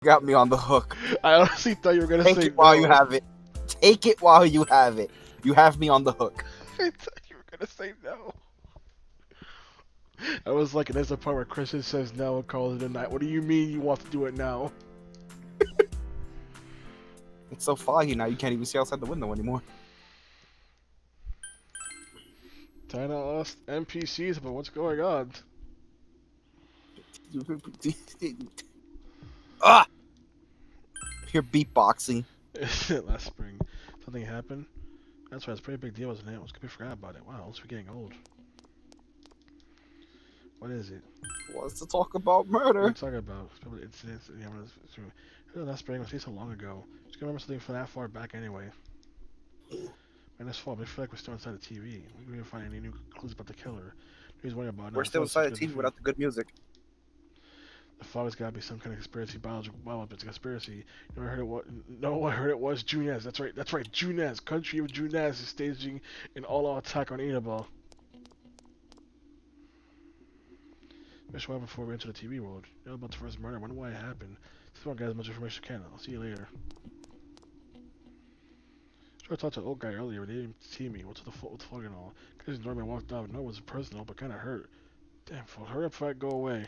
got me on the hook. I honestly thought you were gonna Take say it while no. you have it. Take it while you have it. You have me on the hook. I thought you were gonna say no. I was like, there's a part where Christian says no and calls it a night. What do you mean you want to do it now? It's so foggy now you can't even see outside the window anymore. Trying to ask NPCs about what's going on. Ah! You're beatboxing. Last spring, something happened. That's why it's a pretty big deal, wasn't it? I was completely forgot about it. Wow, it's getting old. What is it? Wants to talk about What are you murder. talking about? It's probably incidents. Yeah, last spring. I was so long ago. Just gonna remember something from that far back anyway. Man, this fall, I feel like we're still inside the TV. We didn't find any new clues about the killer. He's worrying about it now. We're I thought still it was such inside a the good TV defeat. without the good music. The fog has got to be some kind of conspiracy, biological. Well, if it's a conspiracy, you never heard it. What? No, I heard it was Junez. That's right. That's right. Junez. Country of Junez is staging an all-out attack on Inaba. Mission one before we enter the TV world. You know about the first murder. I wonder why it happened. This one got as much information as I can. I'll see you later. Sure, I talked to the old guy earlier, but they didn't see me. What's the fuck and all? Guys ignored me and walked out. No one's personal, but kind of hurt. Damn, fool. Hurry up before I go away.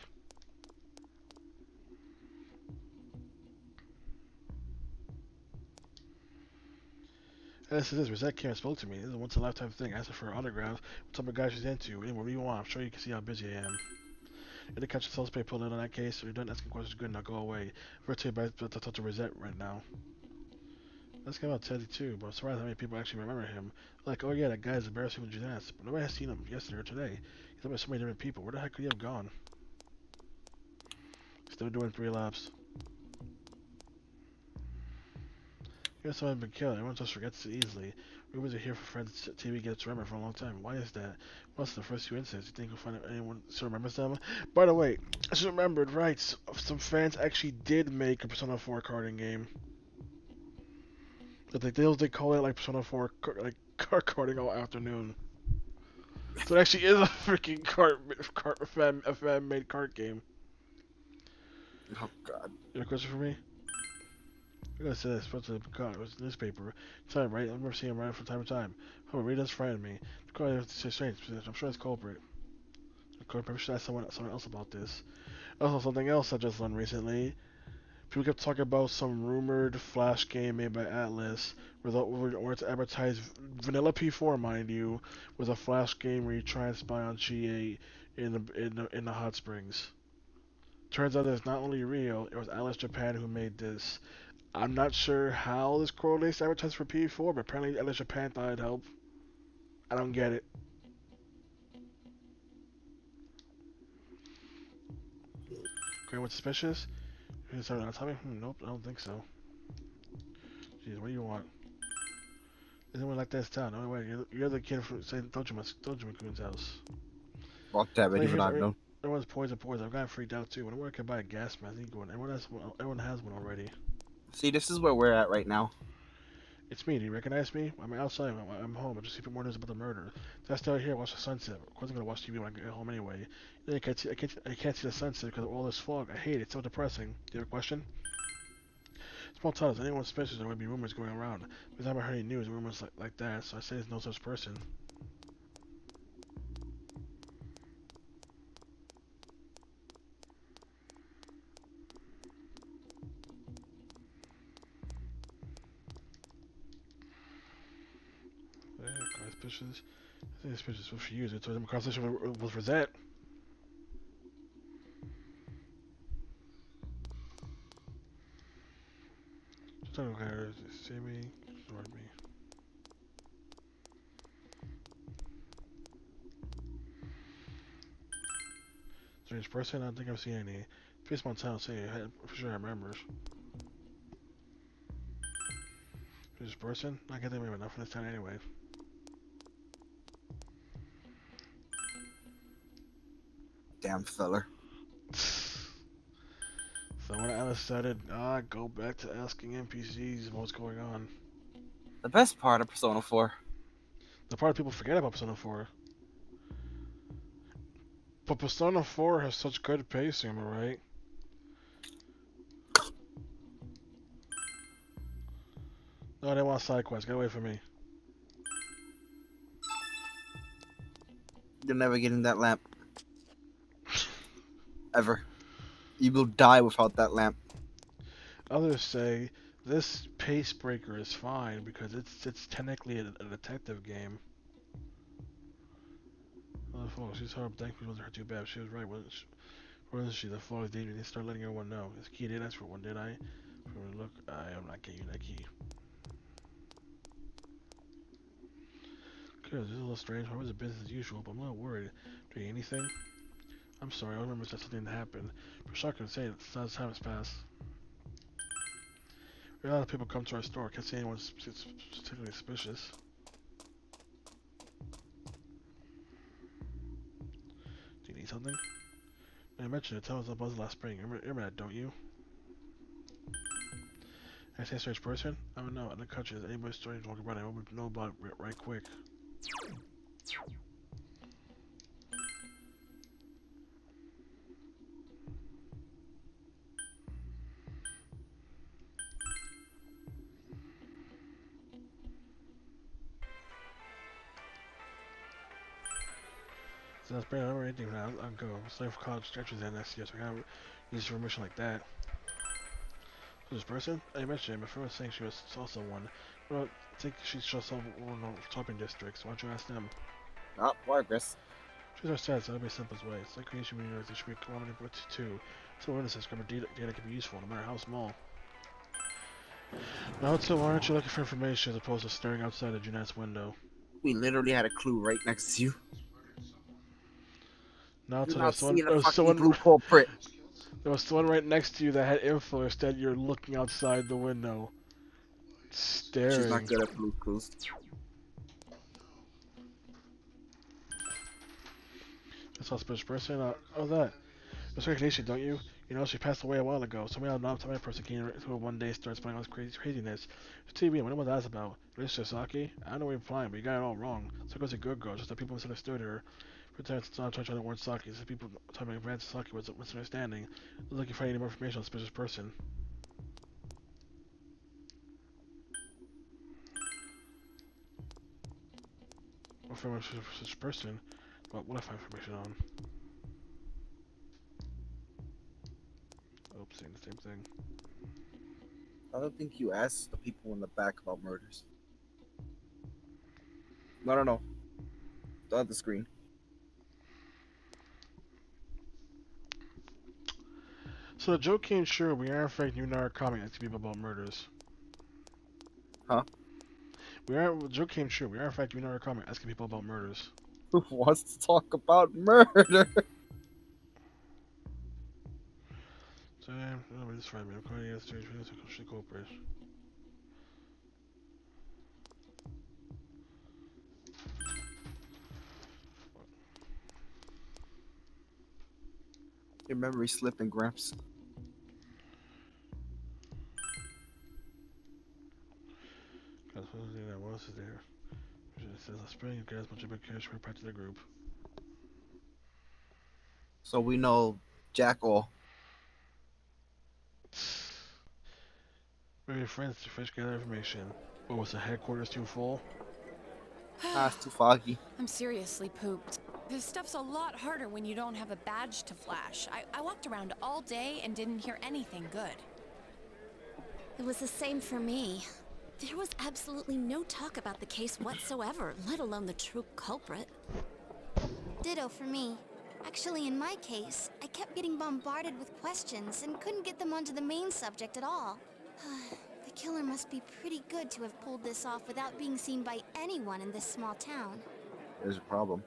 This is Rosette came and spoke to me. This is a once in a lifetime thing. I asked her for autographs. What type of guy she's into? Anyway, what do you want? I'm sure you can see how busy I am. You didn't catch the sales pay pulled in on that case, so you're done asking questions. Good, now go away. I'll tell you about to talk to Rosette right now. Let's get about Teddy too, but I'm surprised how many people actually remember him. Like, oh yeah, that guy is embarrassing with Janess, but nobody has seen him yesterday or today. He's met so many different people. Where the heck could he have gone? Still doing 3 laps. Here's someone been killed. Everyone just forgets it easily. Rumors are here for friends. TV gets remembered for a long time. Why is that? What's the first 2 incidents? You think you'll find anyone still remembers them? By the way, I just remembered, right? Some fans actually did make a Persona 4 karting game. But they call it like Persona 4 like kart karting all afternoon. So it actually is a freaking a fan made kart game. Oh god. You have a question for me? I gotta say this, supposed to God, it was a newspaper. Time, right? I remember seeing him right from time to time. Oh, Ray does frighten me. The car is strange. I'm sure it's culprit. The culprit should ask someone else about this. Also, something else I just learned recently. People kept talking about some rumored Flash game made by Atlas, where it's advertised vanilla P4, mind you, was a Flash game where you try and spy on Chie in the hot springs. Turns out it's not only real; it was Atlas Japan who made this. I'm not sure how this correlates to advertising for P4, but apparently Atlas Japan thought it'd help. I don't get it. Okay, what's suspicious? You started not tell me? Nope, I don't think so. Jeez, what do you want? There's anyone like this town? Oh wait, you're the kid from say Dojimakun's house. Oh damn it, So even here's I know. everyone's poison. I've gotten freaked out too. Whenever I can buy a gas mask, I think going. Everyone has one already. See, this is where we're at right now. It's me. Do you recognize me? I'm outside. I'm home. I'm just keeping more news about the murder. So I stay out here, watch the sunset. Of course, I'm gonna watch TV when I get home anyway. Then I can't see the sunset because of all this fog. I hate it. It's so depressing. Do you have a question? Small town. Is anyone suspicious there would be rumors going around? Because I haven't heard any news rumors like that, so I say there's no such person. Yeah, suspicious. I think suspicious what she used. It told them conversation with Rosette. Just talking about her. See me. Ignore me. Strange person? I don't think I've seen any. Face Montana saying for sure I remembers. Strange person? I can't think of enough in this town anyway. Damn feller. So when Alice started, go back to asking NPCs what's going on. The best part of Persona 4. The part people forget about Persona 4. But Persona 4 has such good pacing, am I right? No, they want a side quest. Get away from me. You're never getting that lamp. Ever. You will die without that lamp. Others say this pace breaker is fine because it's technically a detective game. Other folks, she's horrible. Thankfully, wasn't her too bad. She was right, wasn't she? The flaw is dangerous. They start letting everyone know. This key didn't ask for one, did I? Look, I am not getting you that key. Good, this is a little strange. How was it business as usual? But I'm a little worried. Doing anything? I'm sorry, I don't remember if that's something that happened. For sure, I can say it. Since time has passed. A lot of people come to our store. Can't say anyone's particularly suspicious. Do you need something? I mentioned it. Tell us about last spring. Remember that, don't you? I say strange person? I don't know. In the country, is anybody strange walking around? I want to know about it right quick. So that's pretty. I don't remember anything now. I'll go. I'm studying for college stretches in next year, so I gotta use permission like that. Who's this person? I mentioned it. My friend was saying she saw someone. Well, I think she saw someone in the shopping district, so why don't you ask them? Not progress. She's our stats, that'll be the simplest way. It's like creation we know there should be a kilometer with two. So witnesses grab data can be useful, no matter how small. Now, so why aren't you looking for information as opposed to staring outside the Jeanette's window? We literally had a clue right next to you. Now, Do so not see the fucking blue culprit. there was someone right next to you that had info. Instead, you're looking outside the window, She's not staring. good at blue clues. That's a suspicious person. Oh, that. It's recognition, don't you? You know, she passed away a while ago. Somebody out of a person came to her one day started spying on this craziness. It's TV, what was that about? Rich Sasaki? I don't know what you're implying, but you got it all wrong. Sasaki's a good girl, just that people misunderstood her. For time, it's not trying to warn Saki, so people talking about Sasaki was a misunderstanding. Looking for any more information on a suspicious person. What for a suspicious person? What if I have information on? Oops, saying the same thing. I don't think you asked the people in the back about murders. No. The other screen. So the joke came true. We are in fact new narcomic to people about murders. Huh? Joke came true. We are in fact new narcomic asking people about murders. Who wants to talk about murder? So yeah, this friend, I'm calling you a strange culprit. Your memory slipping, Gramps. What else is there? It says a spring you guys much of a cash for part of the group. So we know Jack all. Maybe friends to fish gather information. What was the headquarters too full? Ah, it's too foggy. I'm seriously pooped. This stuff's a lot harder when you don't have a badge to flash. I walked around all day and didn't hear anything good. It was the same for me. There was absolutely no talk about the case whatsoever, let alone the true culprit. Ditto for me. Actually, in my case, I kept getting bombarded with questions and couldn't get them onto the main subject at all. The killer must be pretty good to have pulled this off without being seen by anyone in this small town. There's a problem.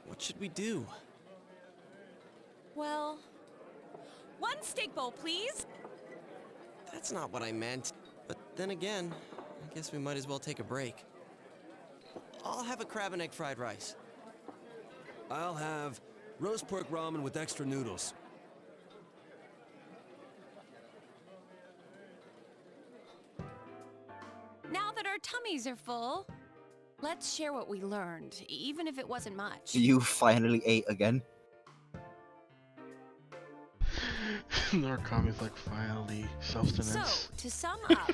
What should we do? Well, one steak bowl, please. That's not what I meant. But then again, I guess we might as well take a break. I'll have a crab and egg fried rice. I'll have roast pork ramen with extra noodles. Now that our tummies are full, let's share what we learned, even if it wasn't much. You finally ate again. Narcomics like finally So, sustenance. to sum up,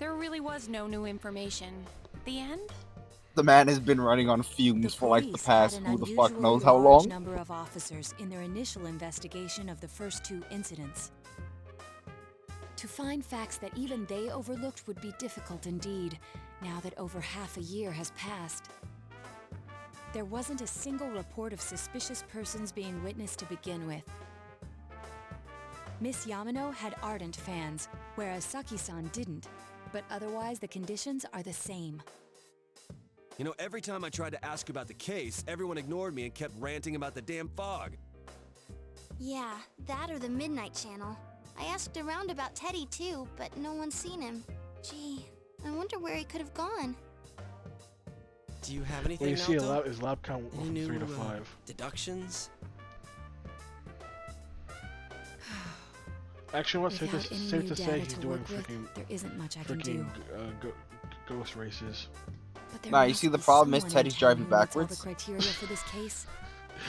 There really was no new information. The end? The man has been running on The fumes for like the police had past an who the fuck unusually knows how large long. number of officers in their initial investigation of the first 2 incidents. To find facts that even they overlooked would be difficult indeed, now that over half a year has passed. There wasn't a single report of suspicious persons being witnessed to begin with. Miss Yamano had ardent fans, whereas Saki-san didn't, but otherwise the conditions are the same. You know, every time I tried to ask about the case, everyone ignored me and kept ranting about the damn fog. Yeah, that or the Midnight Channel. I asked around about Teddy too, but no one's seen him. Gee, I wonder where he could have gone. Do you have When anything, you see Naoto? his lab count Any from new 3 to 5. deductions? Actually, what's Without safe any to new say data he's to doing work with, freaking there isn't much I can do. ghost races. But there Nah, you must see the be problem is someone in Teddy's town driving who meets all the backwards. criteria for this case.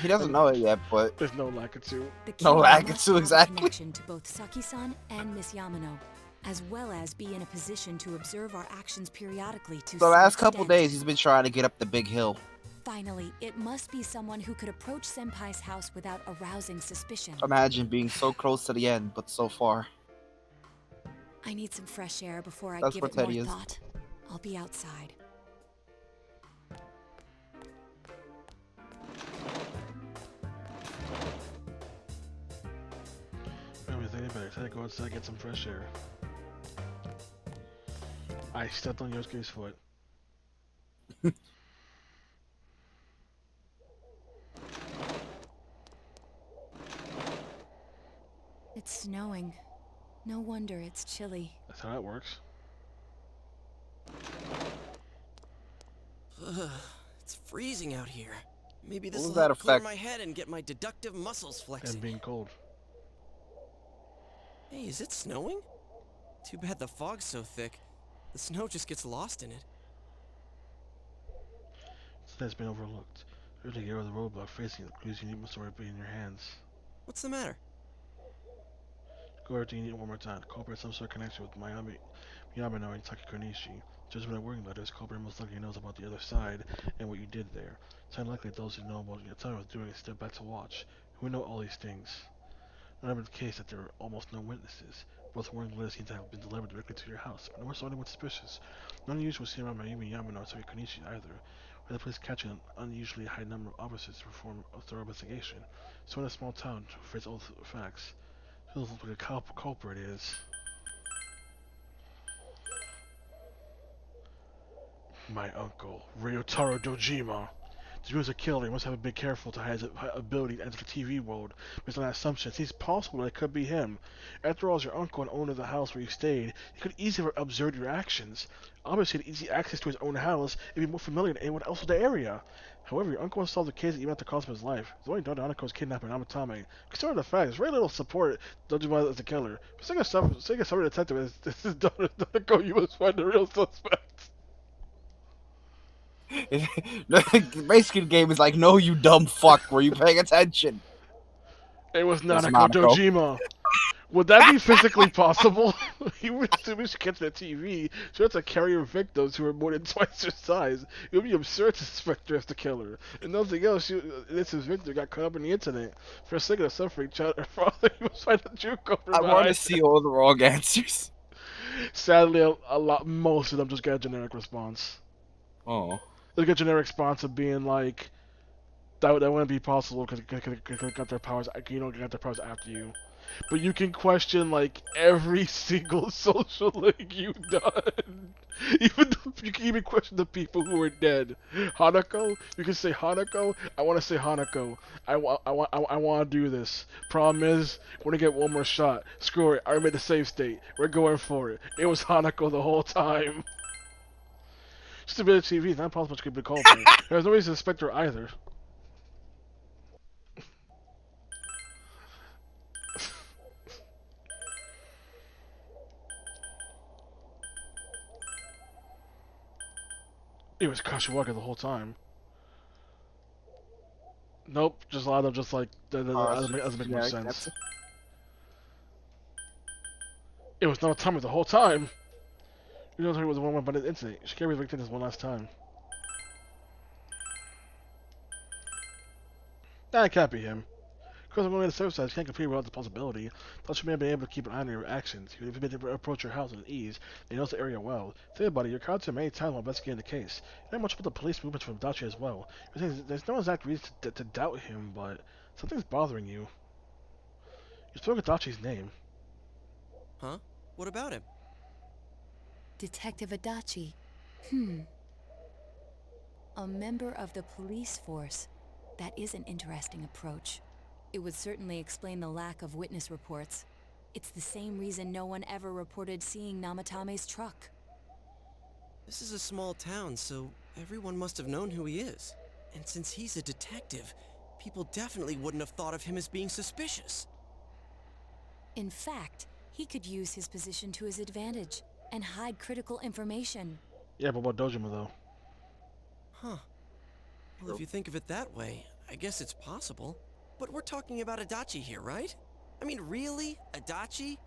He doesn't know it yet, but There's no Lakitu. The No, killer lag, must it's so have exactly. a connection to both Saki-san and Miss Yamano, as well as be in a position to observe our actions periodically to the some last couple extent. days he's been trying to get up the big hill. Finally, it must be someone who could approach Senpai's house without arousing suspicion. Imagine being so close to the end, but so far. I need some fresh air before I That's give where it more Teddy is. thought. I'll be outside. Let me think better. Teddy, go outside, get some fresh air. I stepped on Yosuke's foot. It's snowing. No wonder it's chilly. That's how that works. Ugh, it's freezing out here. Maybe this What will was that help clear effect? my head and get my deductive muscles flexing. And being cold. Hey, is it snowing? Too bad the fog's so thick. The snow just gets lost in it. That's been overlooked. There's a year of the roadblock facing the clues you need must already be in your hands. What's the matter? Go over to Unit one more time. Culprit some sort of connection with Yamano and Taki Konishi. Just what I'm worrying about is culprit most likely knows about the other side and what you did there. It's unlikely that those who know about what Yatara was doing step back to watch. Who know all these things? Remember the case that there were almost no witnesses. Both warning letters seem to have been delivered directly to your house, but nor saw anyone suspicious. None unusual seen around Mayumi Yamano or Taki Konishi either. Where the police catching an unusually high number of officers to perform a thorough investigation. So in a small town, to face all the facts. Feels like a culprit is. My uncle, Ryotaro Dojima. To as a killer, he must have been careful to hide his ability to enter the TV world. Based on that assumption, it seems possible that it could be him. After all, as your uncle and owner of the house where you stayed, he could easily have observed your actions. Obviously, he had easy access to his own house and be more familiar than anyone else in the area. However, your uncle has solved the case even at the cost of his life. His only daughter, Anako's kidnapping Amatame. Considering the fact, there's very little support Dojima as a killer. But saying a summary detective is his daughter, Anako, you must find the real suspect. Basically, the game is like, no, you dumb fuck, were you paying attention? It was That's Nanako Nanako. Dojima. Would that be physically possible? He would assume she catch the TV. She has to carry her victims who are more than twice her size. It would be absurd to suspect her as the killer. And nothing else, this victim got caught up in the incident. For a second of suffering, child, her father, he was trying to juke over I want to see all the wrong answers. Sadly, most of them just got a generic response. Oh. They get a generic response of being like, that wouldn't be possible because they got their powers, got their powers after you. But you can question like every single social link you've done. You can even question the people who are dead. Hanako, you can say Hanako. I want to say Hanako. I want to do this. Problem is, we're gonna get one more shot. Screw it. I made the save state. We're going for it. It was Hanako the whole time. Just a bit of TV. Not possible to be called. There's no reason to suspect her either. It was Kashiwaka the whole time. Nope, just a lot of just like that doesn't make much sense. It was not a timer the whole time. You don't think it was the one about the incident. She carried the victim this one last time. Nah, it can't be him. Of course, I'm going to the service side. Can't compete without the possibility. Thought you may have been able to keep an eye on your actions. You've been able to approach your house with ease, and you know the area well. Think about it. You're counted many times while investigating the case. You know much about the police movements from Dachi as well. There's no exact reason to doubt him, but something's bothering you. You spoke of Dachi's name. Huh? What about him? Detective Adachi. A member of the police force. That is an interesting approach. It would certainly explain the lack of witness reports. It's the same reason no one ever reported seeing Namatame's truck. This is a small town, so everyone must have known who he is. And since he's a detective, people definitely wouldn't have thought of him as being suspicious. In fact, he could use his position to his advantage and hide critical information. Yeah, but what Dojima though? Huh. Well, if you think of it that way, I guess it's possible. But we're talking about Adachi here, right? I mean, really? Adachi?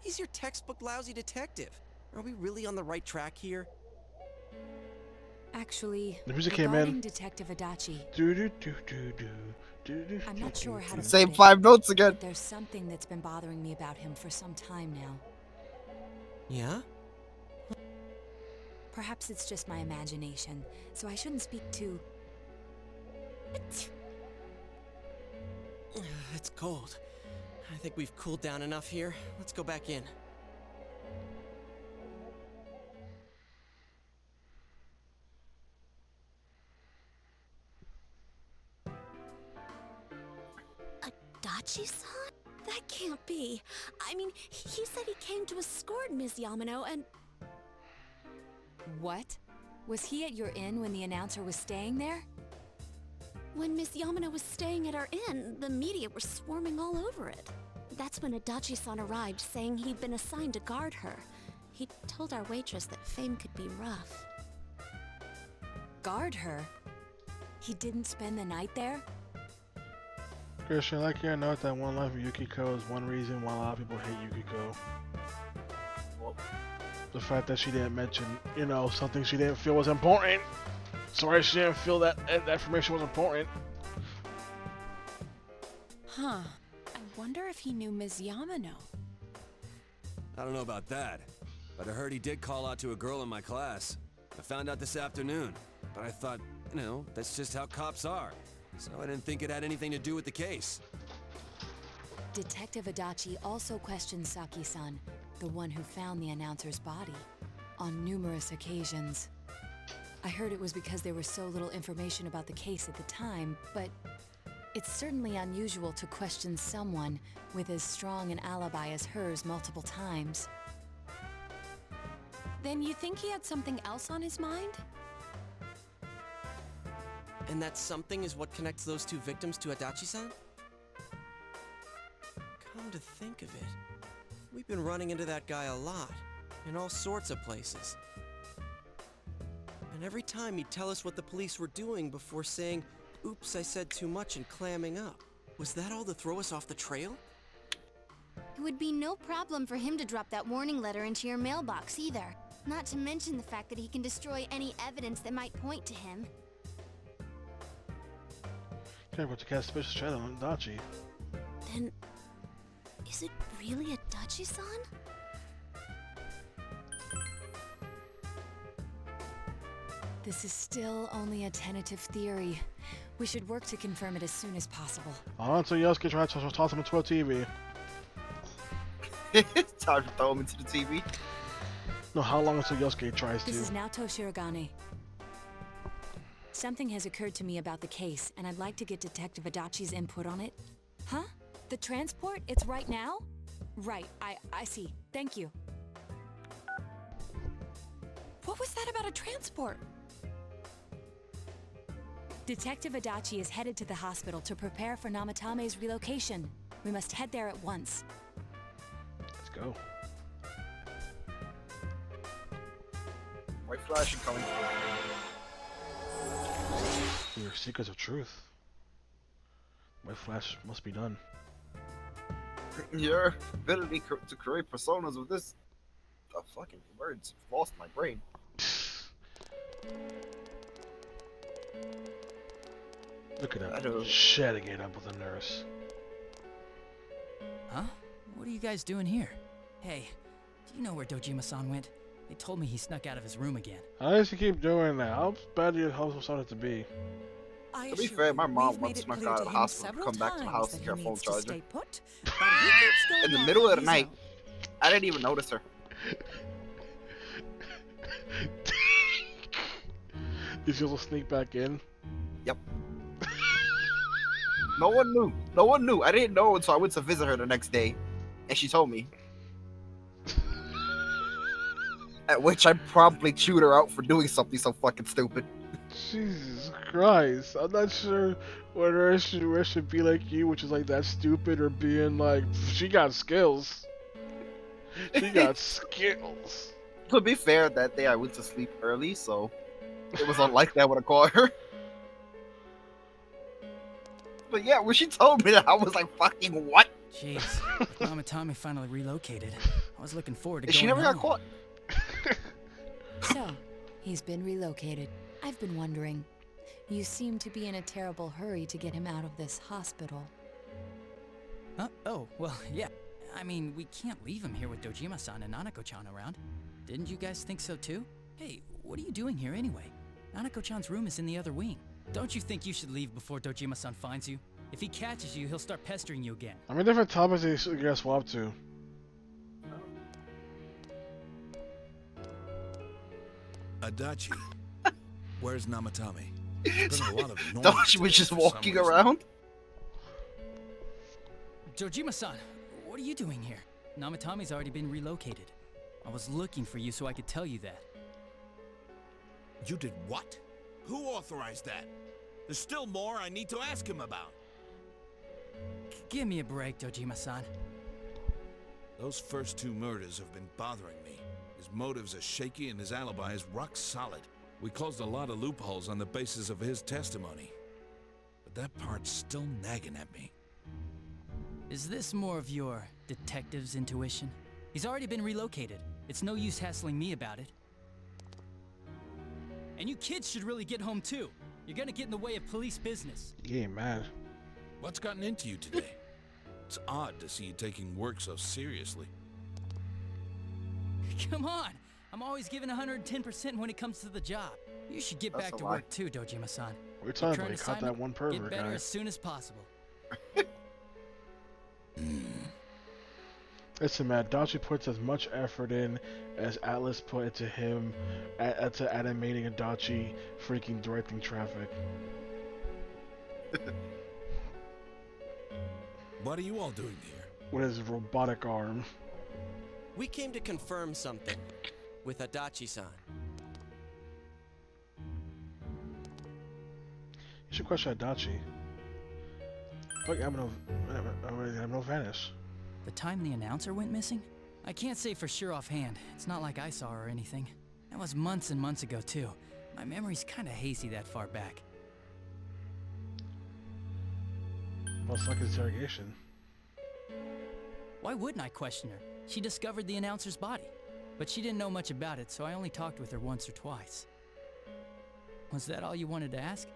He's your textbook lousy detective. Are we really on the right track here? Actually, The music came regarding in. Detective Adachi, I'm not sure how to Same put it, 5 notes again. but there's something that's been bothering me about him for some time now. Yeah? Perhaps it's just my imagination, so I shouldn't speak too... It's cold. I think we've cooled down enough here. Let's go back in. Adachi-san? That can't be. I mean, he said he came to escort Ms. Yamano and... What? Was he at your inn when the announcer was staying there? When Miss Yamano was staying at our inn, the media were swarming all over it. That's when Adachi-san arrived, saying he'd been assigned to guard her. He told our waitress that fame could be rough. Guard her? He didn't spend the night there? Christian, I like your note that one life of Yukiko is one reason why a lot of people hate Yukiko. Well, The fact that she didn't mention, you know, something she didn't feel was important. Sorry, she didn't feel that information was important. Huh. I wonder if he knew Ms. Yamano. I don't know about that, but I heard he did call out to a girl in my class. I found out this afternoon, but I thought, you know, that's just how cops are. So I didn't think it had anything to do with the case. Detective Adachi also questioned Saki-san, the one who found the announcer's body, on numerous occasions. I heard it was because there was so little information about the case at the time, but it's certainly unusual to question someone with as strong an alibi as hers multiple times. Then you think he had something else on his mind? And that something is what connects those two victims to Adachi-san? Come to think of it, we've been running into that guy a lot, in all sorts of places. And every time he'd tell us what the police were doing before saying, "Oops, I said too much," and clamming up. Was that all to throw us off the trail? It would be no problem for him to drop that warning letter into your mailbox either. Not to mention the fact that he can destroy any evidence that might point to him. Careful to cast suspicious shadow on Dachi. Then, is it really Adachi-san? This is still only a tentative theory. We should work to confirm it as soon as possible. Until Yosuke tries to toss him into a TV. it's time to throw him into the TV. No, how long until Yosuke tries This is to? Naoto Shirogane. Something has occurred to me about the case, and I'd like to get Detective Adachi's input on it. Huh? The transport? It's right now? Right, I see. Thank you. What was that about a transport? Detective Adachi is headed to the hospital to prepare for Namatame's relocation. We must head there at once. Let's go. White Flash incoming. Your secrets of truth. My flash must be done. Your ability to create personas with this The fucking words lost my brain. Look at I him don't- shutting it up with a nurse. Huh? What are you guys doing here? Hey, do you know where Dojima-san went? They told me he snuck out of his room again. How does he keep doing that? How bad do you want it to be? To be fair, my mom once snuck out of the hospital to come back to the house and get a phone charger. In the middle of the night, I didn't even notice her. Did she also sneak back in? Yep. No one knew. No one knew. I didn't know until I went to visit her the next day, and she told me. At which I promptly chewed her out for doing something so fucking stupid. Jesus Christ. I'm not sure whether it should be like you, which is like that stupid, or being like, she got skills. She got skills. To be fair, that day I went to sleep early, so it was unlikely I would have called her. But yeah, when she told me that, I was like, fucking what? Jeez, Mama Tommy finally relocated. I was looking forward to And going she never got home. caught. So, he's been relocated. I've been wondering. You seem to be in a terrible hurry to get him out of this hospital. Huh? Oh, well, yeah. I mean, we can't leave him here with Dojima-san and Nanako-chan around. Didn't you guys think so too? Hey, what are you doing here anyway? Nanako-chan's room is in the other wing. Don't you think you should leave before Dojima-san finds you? If he catches you, he'll start pestering you again. How many different topics do you guys swap to? Adachi, where's Namatami? There's been a lot of noise Thought she was today just for some walking reason. around. Dojima-san, what are you doing here? Namatami's already been relocated. I was looking for you so I could tell you that. You did what? Who authorized that? There's still more I need to ask him about. Give me a break, Dojima-san. Those first two murders have been bothering me. His motives are shaky and his alibi is rock solid. We closed a lot of loopholes on the basis of his testimony. But that part's still nagging at me. Is this more of your detective's intuition? He's already been relocated. It's no use hassling me about it. And you kids should really get home too. You're gonna get in the way of police business. Yeah, man. What's gotten into you today? It's odd to see you taking work so seriously. Come on! I'm always giving 110% when it comes to the job. You should get That's back a to lie. work too, Dojima-san. We're talking Current about he caught that assignment, one Get pervert better guy. as soon as possible. Listen, man, Dachi puts as much effort in as Atlas put into him, to animating Adachi freaking directing traffic. What are you all doing here? With his robotic arm. We came to confirm something with Adachi-san. You should question Adachi. Fuck, I'm no vanish. The time the announcer went missing? I can't say for sure offhand. It's not like I saw her or anything. That was months and months ago too. My memory's kinda hazy that far back. Well, it's like interrogation. Why wouldn't I question her? She discovered the announcer's body. But she didn't know much about it, so I only talked with her once or twice. Was that all you wanted to ask?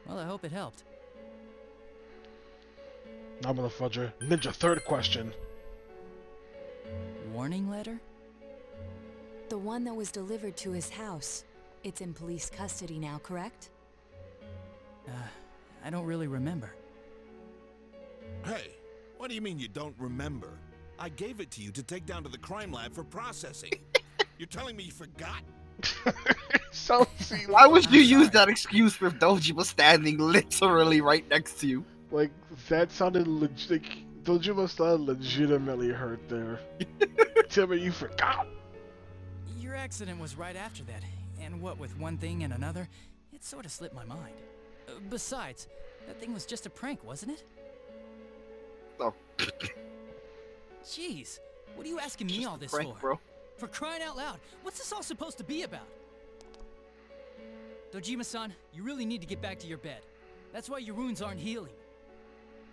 Well, I hope it helped. Now, motherfucker. Ninja, third question. Warning letter? The one that was delivered to his house. It's in police custody now, correct? I don't really remember. Hey, what do you mean you don't remember? I gave it to you to take down to the crime lab for processing. You're telling me you forgot? So, Why would you use that excuse if Doji was standing literally right next to you? like, that sounded legit. Dojima sounded legitimately hurt there. Tell me you forgot. Your accident was right after that, and what with one thing and another, it sort of slipped my mind. Besides, that thing was just a prank, wasn't it? Oh. Jeez, what are you asking me all this Frank, for? bro. For crying out loud, what's this all supposed to be about? Dojima-san, you really need to get back to your bed. That's why your wounds aren't healing.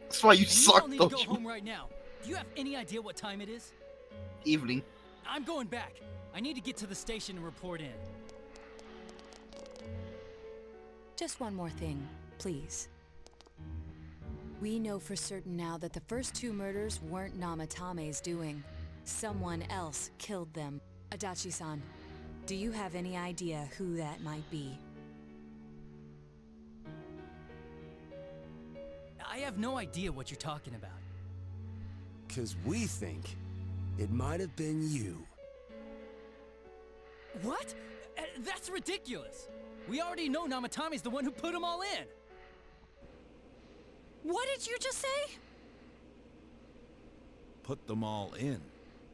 That's why you And you all suck, need to go Doji. home right now. Do you have any idea what time it is? Evening. I'm going back. I need to get to the station and report in. Just one more thing, please. We know for certain now that the first 2 murders weren't Namatame's doing. Someone else killed them. Adachi-san, do you have any idea who that might be? I have no idea what you're talking about. 'Cause we think it might have been you. What? That's ridiculous. We already know Namatame's the one who put them all in. What did you just say? Put them all in?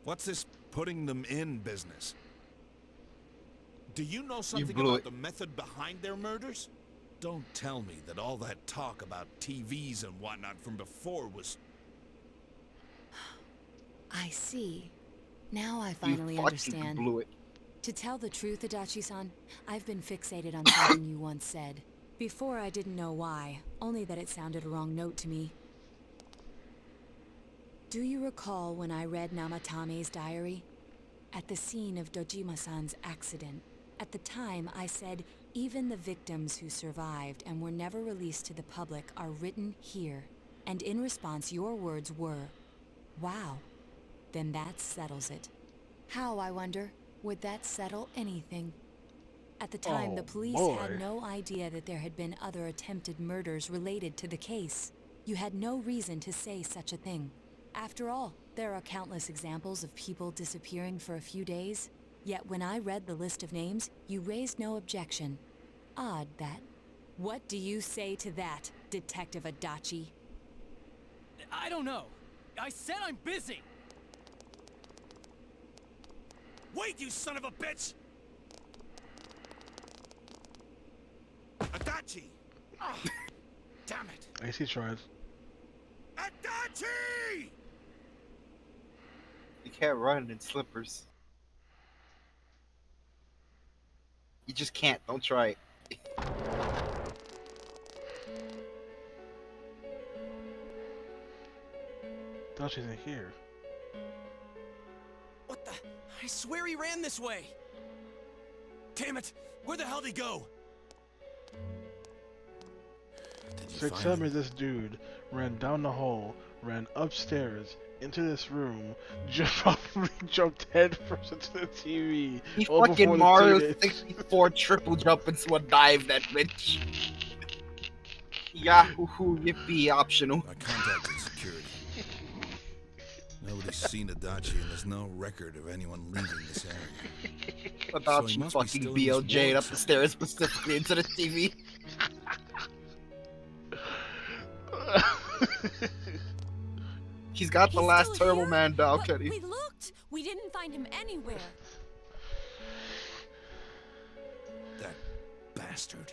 What's this putting them in business? Do you know something about the method behind their murders? Don't tell me that all that talk about TVs and whatnot from before was... I see. Now I finally understand. Blew it. To tell the truth, Adachi-san, I've been fixated on something you once said. Before I didn't know why, only that it sounded a wrong note to me. Do you recall when I read Namatame's diary? At the scene of Dojima-san's accident. At the time, I said, even the victims who survived and were never released to the public are written here. And in response, your words were, wow, then that settles it. How, I wonder, would that settle anything? At the time, the police had no idea that there had been other attempted murders related to the case. You had no reason to say such a thing. After all, there are countless examples of people disappearing for a few days. Yet when I read the list of names, you raised no objection. Odd, that. What do you say to that, Detective Adachi? I don't know. I said I'm busy. Wait, you son of a bitch! Adachi! Oh, damn it! I guess he tried. Adachi! You can't run in slippers. You just can't. Don't try it. Adachi's in here. What the? I swear he ran this way. Damn it! Where the hell did he go? So tell me this dude ran down the hall, ran upstairs, into this room, probably jumped headfirst into the TV. He fucking Mario 64 triple jump into a dive, that bitch. Yahoo, yippee, optional. I contacted security. Nobody's seen Adachi, and there's no record of anyone leaving this area. Adachi fucking BLJ'd up the stairs specifically into the TV. He's got the last Turbo Man doll, Kenny. We looked. We didn't find him anywhere. That bastard.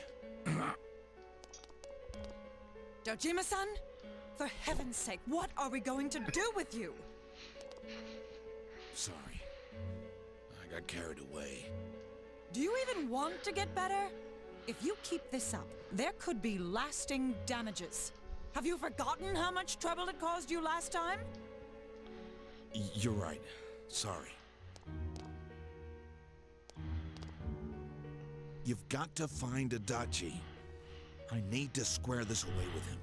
Dojima-san? For heaven's sake, what are we going to do with you? Sorry. I got carried away. Do you even want to get better? If you keep this up, there could be lasting damages. Have you forgotten how much trouble it caused you last time? You're right. Sorry. You've got to find Adachi. I need to square this away with him.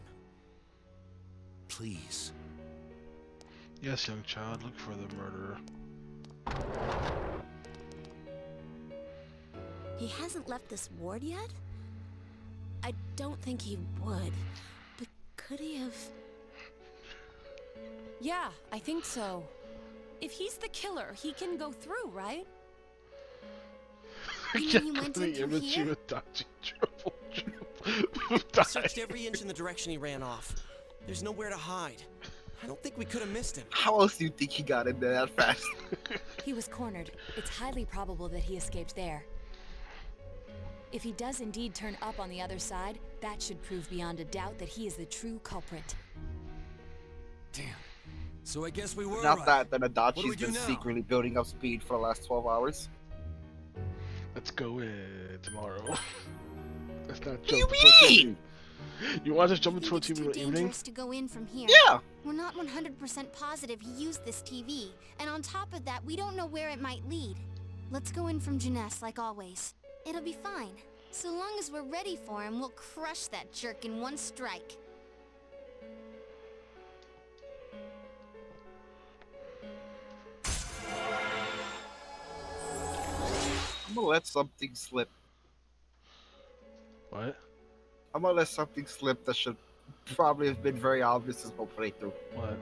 Please. Yes, young child, look for the murderer. He hasn't left this ward yet? I don't think he would. But could he have... Yeah, I think so. If he's the killer, he can go through, right? You mean he went in through here? I searched every inch in the direction he ran off. There's nowhere to hide. I don't think we could have missed him. How else do you think he got in there that fast? He was cornered. It's highly probable that he escaped there. If he does indeed turn up on the other side, that should prove beyond a doubt that he is the true culprit. Damn. So I guess we were Not right. that, then Adachi's been now? secretly building up speed for the last 12 hours. Let's go in tomorrow. Let's not What do you jump. mean? You want to just jump I think into a it's TV too in the evening? dangerous to go in from here. Yeah. We're not 100% positive he used this TV, and on top of that, we don't know where it might lead. Let's go in from Jeunesse like always. It'll be fine. So long as we're ready for him, we'll crush that jerk in one strike. I'm gonna let something slip. What? I'm gonna let something slip that should probably have been very obvious this whole playthrough. What?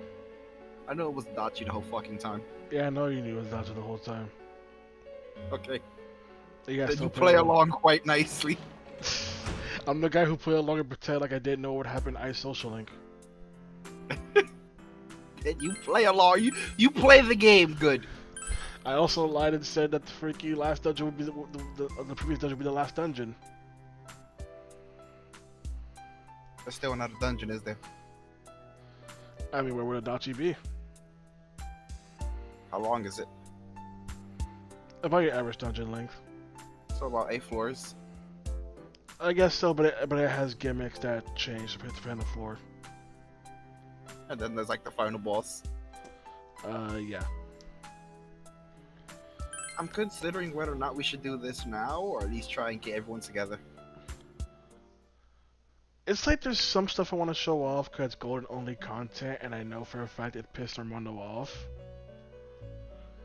I know it was Dachi the whole fucking time. Yeah, I know you knew it was Dodger the whole time. Okay. You guys Then still you play along quite nicely. I'm the guy who played along and pretend like I didn't know what happened in Ice Social Link. Then you play along. You play the game good. I also lied and said that the freaky last dungeon would be the previous dungeon would be the last dungeon. There's still another dungeon, is there? I mean, where would Adachi be? How long is it? About your average dungeon length. So about 8 floors. I guess so, but it has gimmicks that change depending on the floor. And then there's like the final boss. Yeah. I'm considering whether or not we should do this now, or at least try and get everyone together. It's like there's some stuff I want to show off because it's golden only content, and I know for a fact it pissed Armando off.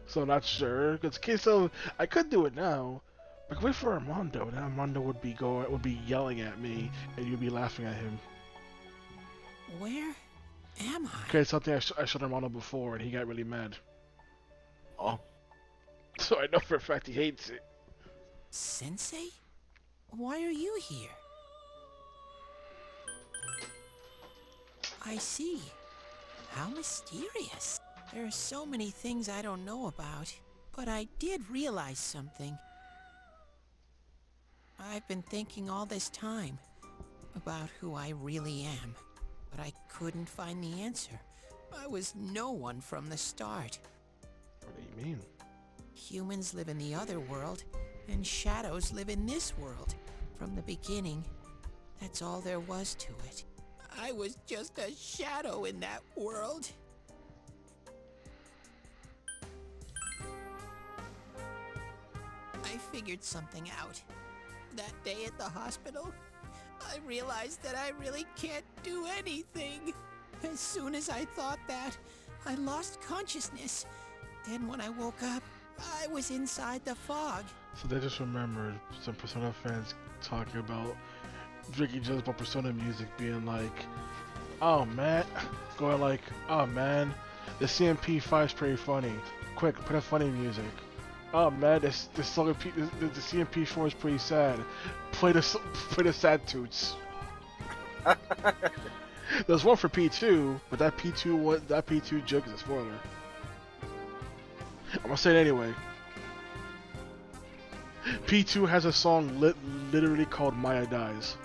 So I'm not sure. Okay, so I could do it now, but I could wait for Armando. Then Armando would be yelling at me, and you'd be laughing at him. Where am I? Okay, it's something I showed Armando before, and he got really mad. Oh. So I know for a fact he hates it. Sensei? Why are you here? I see. How mysterious. There are so many things I don't know about, but I did realize something. I've been thinking all this time about who I really am, but I couldn't find the answer. I was no one from the start. What do you mean? Humans live in the other world, and shadows live in this world. From the beginning, that's all there was to it. I was just a shadow in that world. I figured something out. That day at the hospital, I realized that I really can't do anything. As soon as I thought that, I lost consciousness. Then when I woke up, I was inside the fog. So they just remembered some Persona fans talking about Ricky just about Persona music being like, oh man, going like, oh man, the CMP5 is pretty funny. Quick, put in funny music. Oh man, the CMP4 is pretty sad. Play the sad toots. There's one for P2, but that P2 joke is a spoiler. I'm gonna say it anyway. P2 has a song literally called Maya Dies.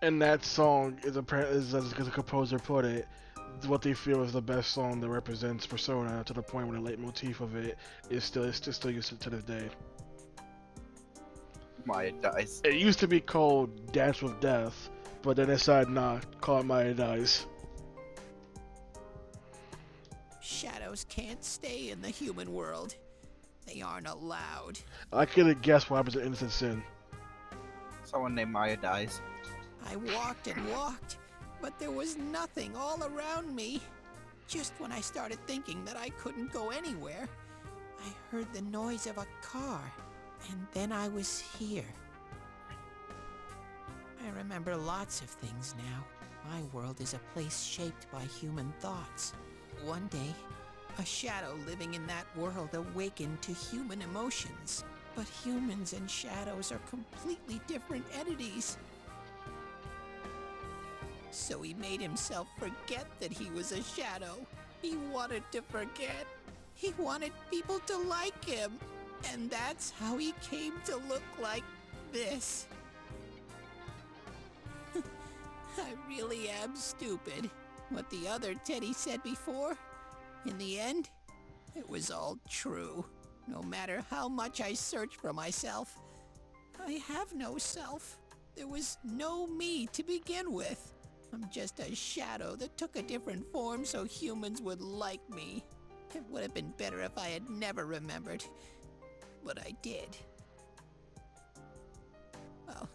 And that song is as the composer put it, what they feel is the best song that represents Persona, to the point where the leitmotif of it is still used to this day. Maya Dies. It used to be called Dance with Death, but then they decided call it Maya Dies. Shadows can't stay in the human world. They aren't allowed. I could have guessed what happens to Innocent Sin. Someone named Maya Dies. I walked and walked, but there was nothing all around me. Just when I started thinking that I couldn't go anywhere, I heard the noise of a car, and then I was here. I remember lots of things now. My world is a place shaped by human thoughts. One day, a shadow living in that world awakened to human emotions. But humans and shadows are completely different entities. So he made himself forget that he was a shadow. He wanted to forget. He wanted people to like him. And that's how he came to look like this. I really am stupid. What the other Teddy said before, in the end, it was all true. No matter how much I searched for myself, I have no self. There was no me to begin with. I'm just a shadow that took a different form so humans would like me. It would have been better if I had never remembered. But I did. I'll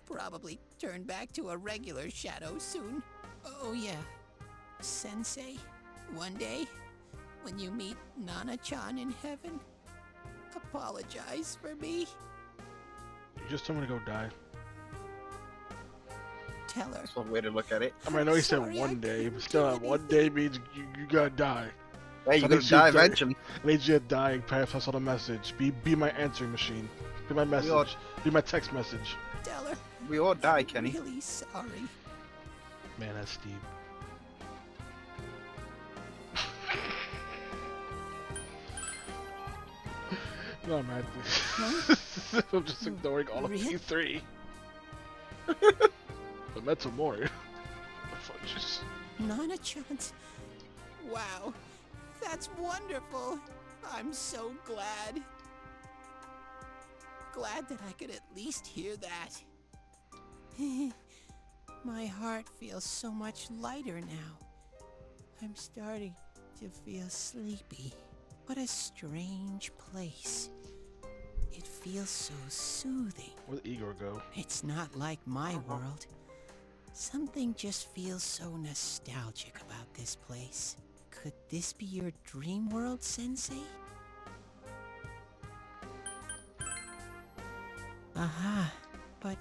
probably turn back to a regular shadow soon. Oh yeah, Sensei, one day, when you meet Nana-chan in heaven, apologize for me. You just told me to go die. Tell her. That's one way to look at it. I mean, I know he said one day, but still, one day means you gotta die. Hey, you're gonna die eventually. I need you to die and pass on a message. Be my answering machine. Be my message. Be my text message. Tell her. We all die, Kenny. I'm really sorry. Man, that's deep. No, man. I'm just ignoring all of P3. The Metal Mori. Just... Nana-chan's... Wow. That's wonderful. I'm so glad. Glad that I could at least hear that. My heart feels so much lighter now. I'm starting to feel sleepy. What a strange place. It feels so soothing. Where'd Igor go? It's not like my world. Something just feels so nostalgic about this place. Could this be your dream world, Sensei? Aha, but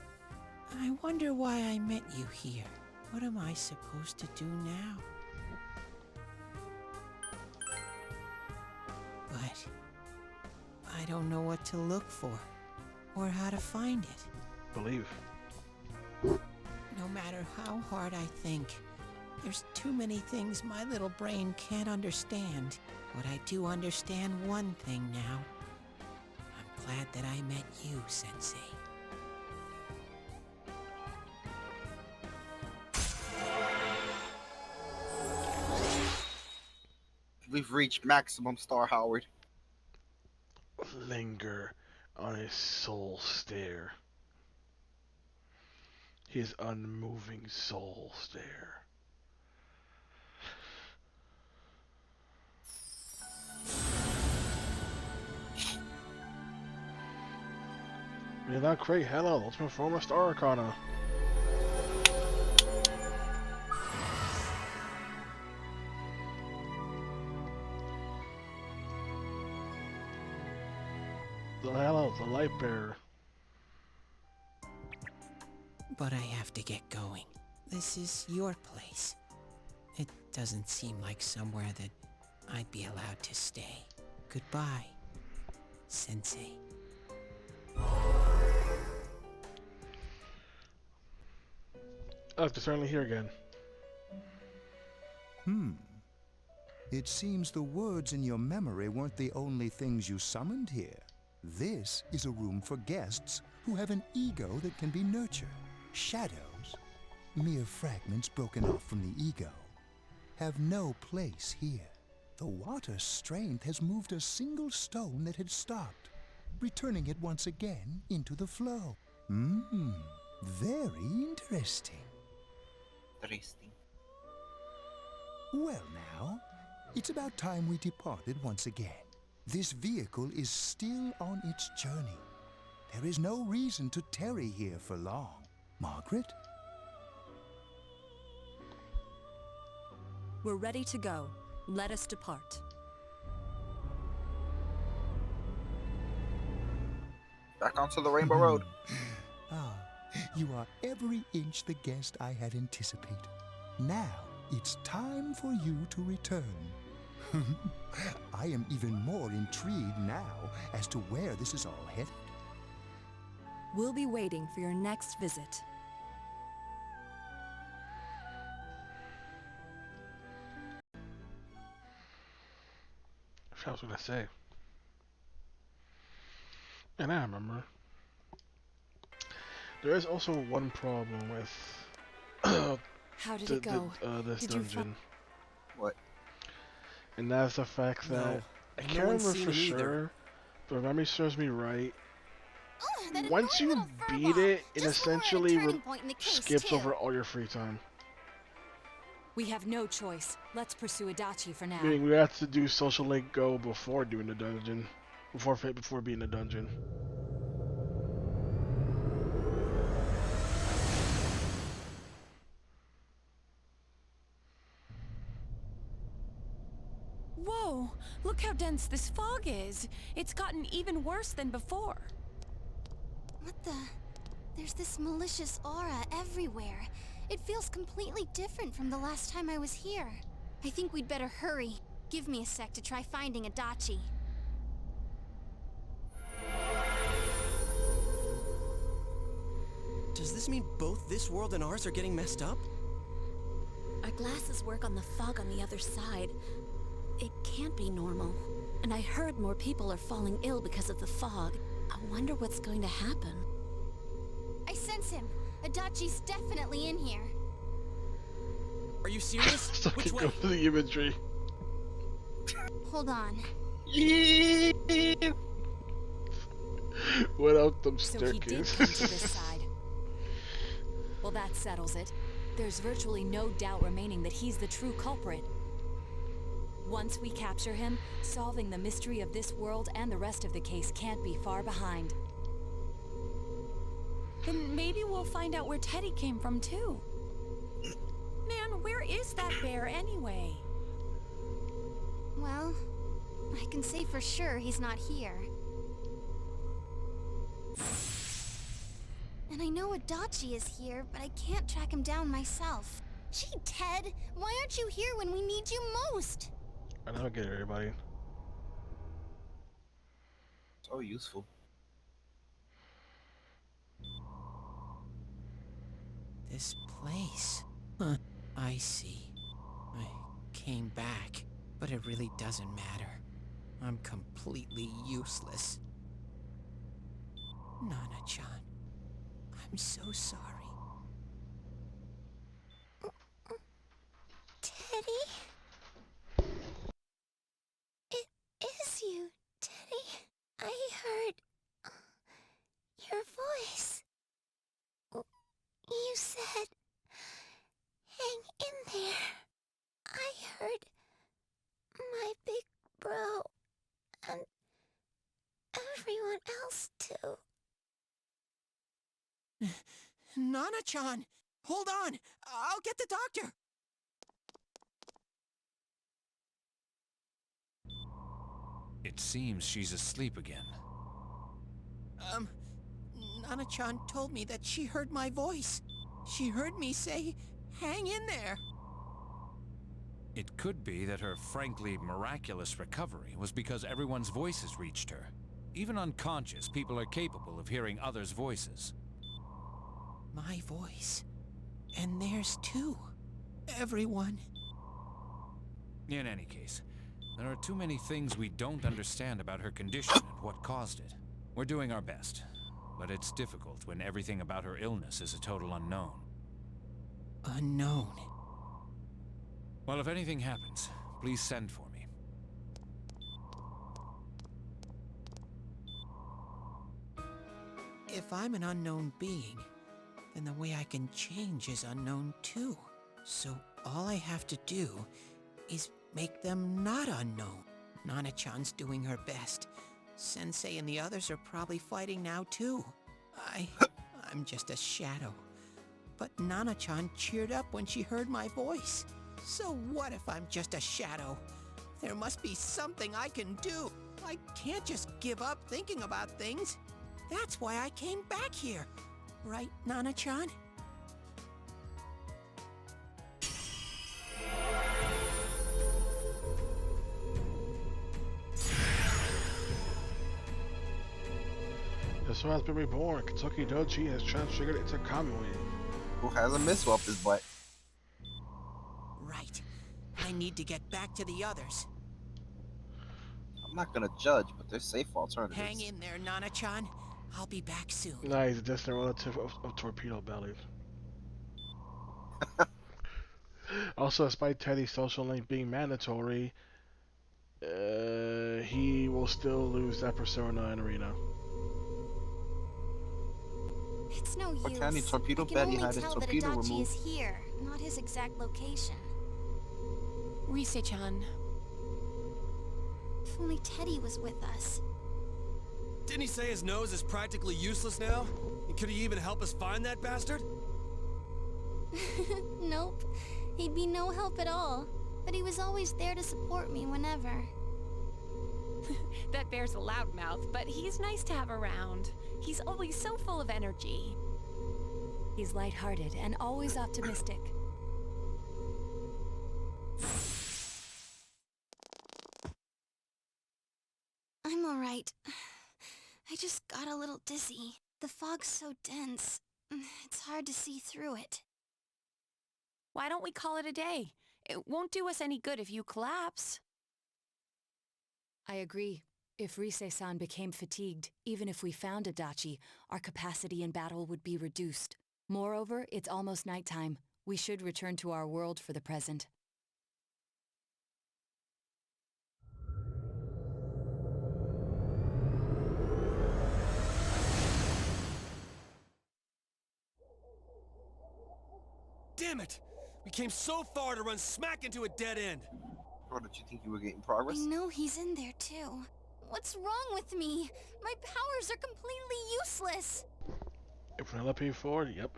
I wonder why I met you here. What am I supposed to do now? But I don't know what to look for, or how to find it. Believe. No matter how hard I think, there's too many things my little brain can't understand. But I do understand one thing now. I'm glad that I met you, Sensei. We've reached maximum star, Howard. Linger on his soul stare. His unmoving soul stare. You're not Craig Hello, ultimate form of Star Arcana. The light bearer. But I have to get going. This is your place. It doesn't seem like somewhere that I'd be allowed to stay. Goodbye, Sensei. Oh, it's certainly here again. It seems the words in your memory weren't the only things you summoned here. This is a room for guests who have an ego that can be nurtured. Shadows, mere fragments broken off from the ego, have no place here. The water's strength has moved a single stone that had stopped, returning it once again into the flow. Very interesting. Interesting. Well now, it's about time we departed once again. This vehicle is still on its journey. There is no reason to tarry here for long. Margaret? We're ready to go. Let us depart. Back onto the Rainbow Road. You are every inch the guest I had anticipated. Now, it's time for you to return. I am even more intrigued now as to where this is all headed. We'll be waiting for your next visit. I was gonna say. And I remember. There is also one problem with How did it go? this Did you dungeon. What? And that's the fact that I can't remember for sure, but if memory serves me right, that once annoying you little beat furball. it, it Just when we're at a essentially turning point in the case, skips too. over all your free time. We have no choice. Let's pursue Adachi for now. Meaning we have to do Social Link Go before doing the dungeon. Before being the dungeon. Whoa, look how dense this fog is. It's gotten even worse than before. What the? There's this malicious aura everywhere. It feels completely different from the last time I was here. I think we'd better hurry. Give me a sec to try finding Adachi. Does this mean both this world and ours are getting messed up? Our glasses work on the fog on the other side. It can't be normal. And I heard more people are falling ill because of the fog. I wonder what's going to happen. I sense him. Adachi's definitely in here. Are you serious? So Which way? go for the imagery. Hold on. What up them So he did staircase? come to this side. Well, that settles it. There's virtually no doubt remaining that he's the true culprit. Once we capture him, solving the mystery of this world and the rest of the case can't be far behind. Then maybe we'll find out where Teddy came from, too. Man, where is that bear anyway? Well, I can say for sure he's not here. And I know Adachi is here, but I can't track him down myself. Gee, Ted, why aren't you here when we need you most? I don't get it, everybody. So useful. This place. Huh, I see. I came back, but it really doesn't matter. I'm completely useless. Nana-chan, I'm so sorry. Teddy? It is you, Teddy. I heard your voice. You said, hang in there. I heard my big bro and everyone else too. Nana-chan, hold on. I'll get the doctor. It seems she's asleep again. Nana-chan told me that she heard my voice. She heard me say, hang in there. It could be that her frankly miraculous recovery was because everyone's voices reached her. Even unconscious, people are capable of hearing others' voices. My voice. And theirs too. Everyone. In any case, there are too many things we don't understand about her condition and what caused it. We're doing our best, but it's difficult when everything about her illness is a total unknown. Unknown. Well, if anything happens, please send for me. If I'm an unknown being, then the way I can change is unknown too. So all I have to do is make them not unknown. Nana-chan's doing her best. Sensei and the others are probably fighting now too. I'm just a shadow. But Nana-chan cheered up when she heard my voice. So what if I'm just a shadow? There must be something I can do. I can't just give up thinking about things. That's why I came back here. Right, Nana-chan? The soul has been reborn. Kentucky Doji has transfigured into Kamui. Who has a missile up his butt? Right. I need to get back to the others. I'm not gonna judge, but there's safe alternatives. Hang in there, Nana-chan. I'll be back soon. Nah, he's a distant relative of Torpedo Belly. Also, despite Teddy's social link being mandatory, he will still lose that persona in Arena. It's no use. Kenny, Torpedo I can Betty only had his tell that torpedo Adachi removed. is here, not his exact location. Rise-chan. If only Teddy was with us. Didn't he say his nose is practically useless now? And could he even help us find that bastard? Nope. He'd be no help at all. But he was always there to support me whenever. That bear's a loudmouth, but he's nice to have around. He's always so full of energy. He's lighthearted and always optimistic. I'm alright. I just got a little dizzy. The fog's so dense. It's hard to see through it. Why don't we call it a day? It won't do us any good if you collapse. I agree. If Rise-san became fatigued, even if we found Adachi, our capacity in battle would be reduced. Moreover, it's almost nighttime. We should return to our world for the present. Damn it! We came so far to run smack into a dead end. Or did you think you were getting progress? I know he's in there too. What's wrong with me? My powers are completely useless. If Penelope forward, yep.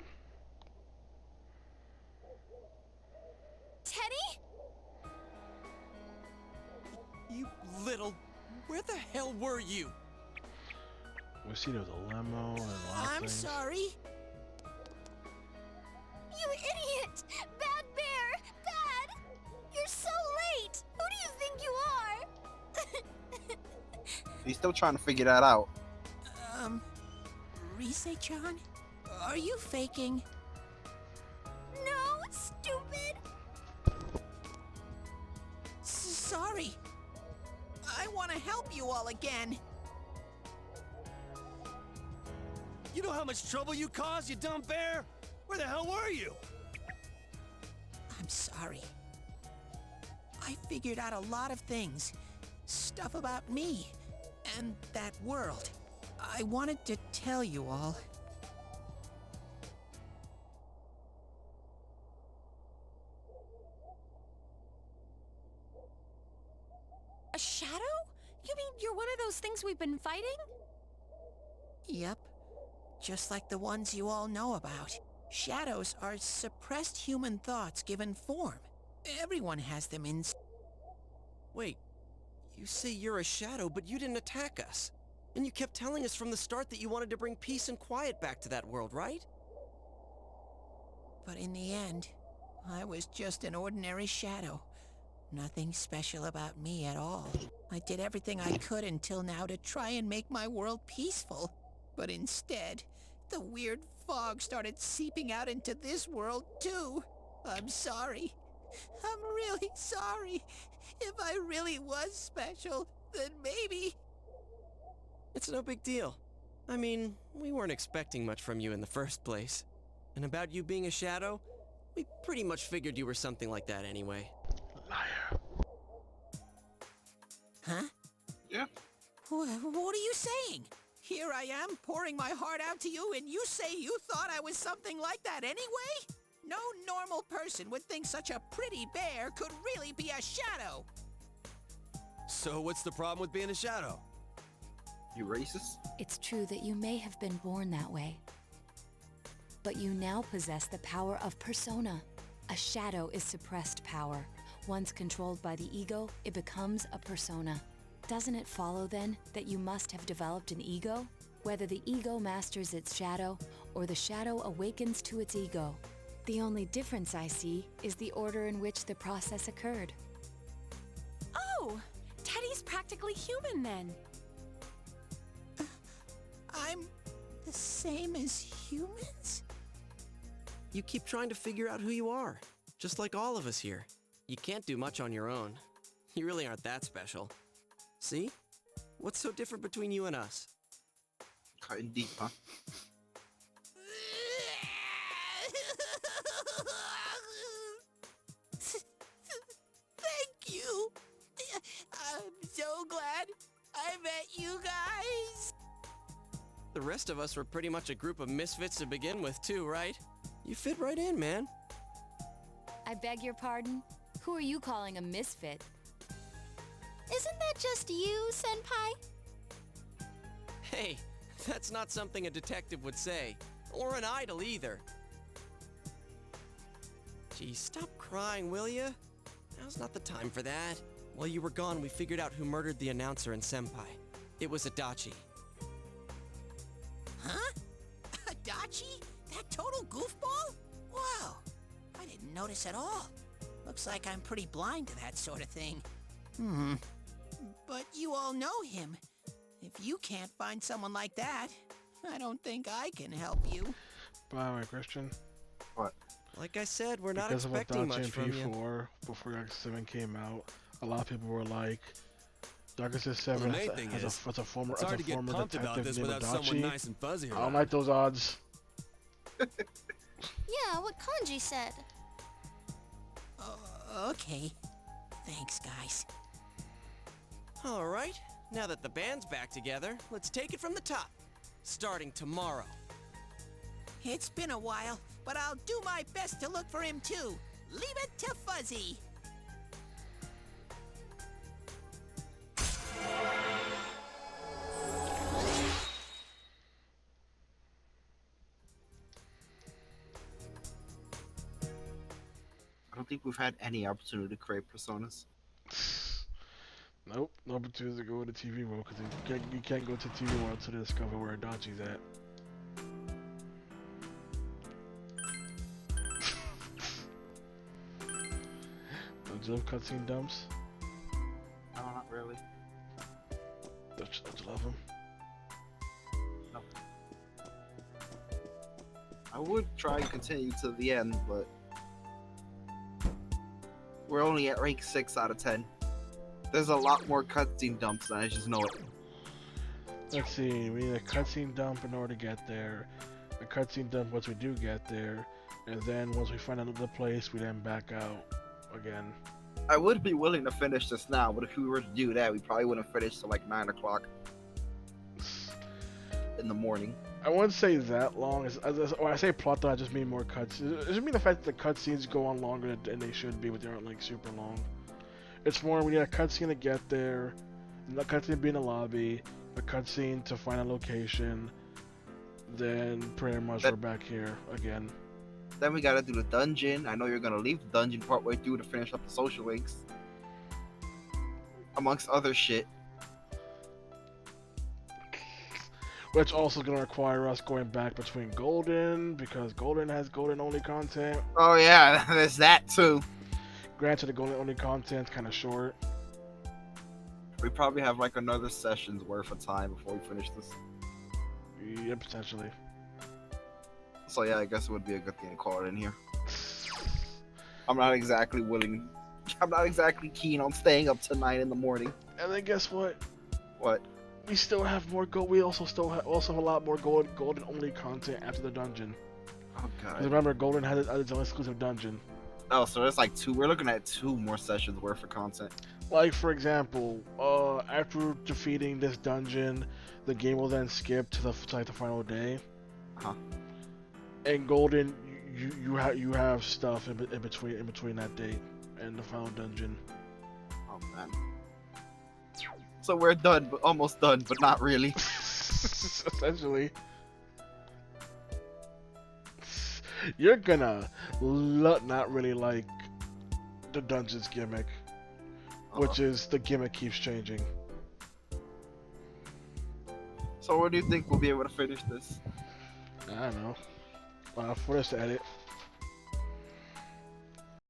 Teddy? You little... Where the hell were you? We see there was a limo and a lot of I'm things. sorry. You idiot! Bad bear! Bad! You're so late! Who do you think you are? He's still trying to figure that out. Rise-chan? Are you faking? No, stupid! Sorry. I want to help you all again. You know how much trouble you caused, you dumb bear? Where the hell were you? I'm sorry. I figured out a lot of things. Stuff about me and that world. I wanted to tell you all. A shadow? You mean you're one of those things we've been fighting? Yep. Just like the ones you all know about. Shadows are suppressed human thoughts given form. Everyone has them in... Wait, you say you're a shadow, but you didn't attack us. And you kept telling us from the start that you wanted to bring peace and quiet back to that world, right? But in the end, I was just an ordinary shadow. Nothing special about me at all. I did everything I could until now to try and make my world peaceful. But instead, the weird fog started seeping out into this world too. I'm sorry. I'm really sorry. If I really was special, then maybe... It's no big deal. I mean, we weren't expecting much from you in the first place. And about you being a shadow, we pretty much figured you were something like that anyway. Liar. Huh? Yeah. What are you saying? Here I am, pouring my heart out to you, and you say you thought I was something like that anyway? No normal person would think such a pretty bear could really be a shadow. So what's the problem with being a shadow? You racist? It's true that you may have been born that way. But you now possess the power of persona. A shadow is suppressed power. Once controlled by the ego, it becomes a persona. Doesn't it follow then that you must have developed an ego? Whether the ego masters its shadow or the shadow awakens to its ego. The only difference I see is the order in which the process occurred. Oh, Teddy's practically human then. I'm the same as humans? You keep trying to figure out who you are, just like all of us here. You can't do much on your own. You really aren't that special. See? What's so different between you and us? Cutting deep, huh? Thank you. I'm so glad I met you guys. The rest of us were pretty much a group of misfits to begin with, too, right? You fit right in, man. I beg your pardon? Who are you calling a misfit? Isn't that just you, Senpai? Hey, that's not something a detective would say. Or an idol, either. Gee, stop crying, will ya? Now's not the time for that. While you were gone, we figured out who murdered the announcer and Senpai. It was Adachi. Huh? Adachi? That total goofball? Wow. I didn't notice at all. Looks like I'm pretty blind to that sort of thing. But you all know him. If you can't find someone like that, I don't think I can help you. By the way, Christian. What? Like I said, we're not Because of expecting Adachi much from you. P4, before Yakuza 7 came out, a lot of people were like, Yakuza 7 has a former detective named Adachi. Nice and fuzzy I don't like those odds. Yeah, what Kanji said. Okay. Thanks, guys. Alright, now that the band's back together, let's take it from the top. Starting tomorrow. It's been a while, but I'll do my best to look for him too. Leave it to Fuzzy. I don't think we've had any opportunity to create personas. Nope, no opportunity to go to TV World because you can't go to TV World to discover where Adachi's at. Don't you love cutscene dumps? No, not really. Don't you love them? No. I would try and continue to the end, but we're only at rank 6 out of 10. There's a lot more cutscene dumps than I just know it. Let's see, we need a cutscene dump in order to get there, a cutscene dump once we do get there, and then once we find another place, we then back out again. I would be willing to finish this now, but if we were to do that, we probably wouldn't finish till like 9 o'clock in the morning. I wouldn't say that long. When I say plot though, I just mean more cutscenes. It just mean the fact that the cutscenes go on longer than they should be, but they aren't like super long. It's more we need a cutscene to get there, a cutscene to be in the lobby, a cutscene to find a location, then pretty much we're back here again. Then we gotta do the dungeon. I know you're gonna leave the dungeon partway through to finish up the social links. Amongst other shit. Which also gonna require us going back between Golden, because Golden has Golden only content. Oh yeah, there's that too. Granted, the Golden only content's kinda short. We probably have like another session's worth of time before we finish this. Yeah, potentially. So yeah, I guess it would be a good thing to call it in here. I'm not exactly keen on staying up to 9 in the morning. And then guess what? What? We still have more gold. We also have a lot more golden only content after the dungeon. Oh god. Remember, Golden had its own exclusive dungeon. Oh, so there's like 2. We're looking at 2 more sessions worth of content. Like for example, after defeating this dungeon, the game will then skip to the final day. Huh. And Golden, you have stuff in between that date and the final dungeon. Oh man. So we're done, but almost done, but not really. Essentially. You're gonna not really like the dungeons gimmick, which is the gimmick keeps changing. So when do you think we'll be able to finish this? I don't know. For this edit.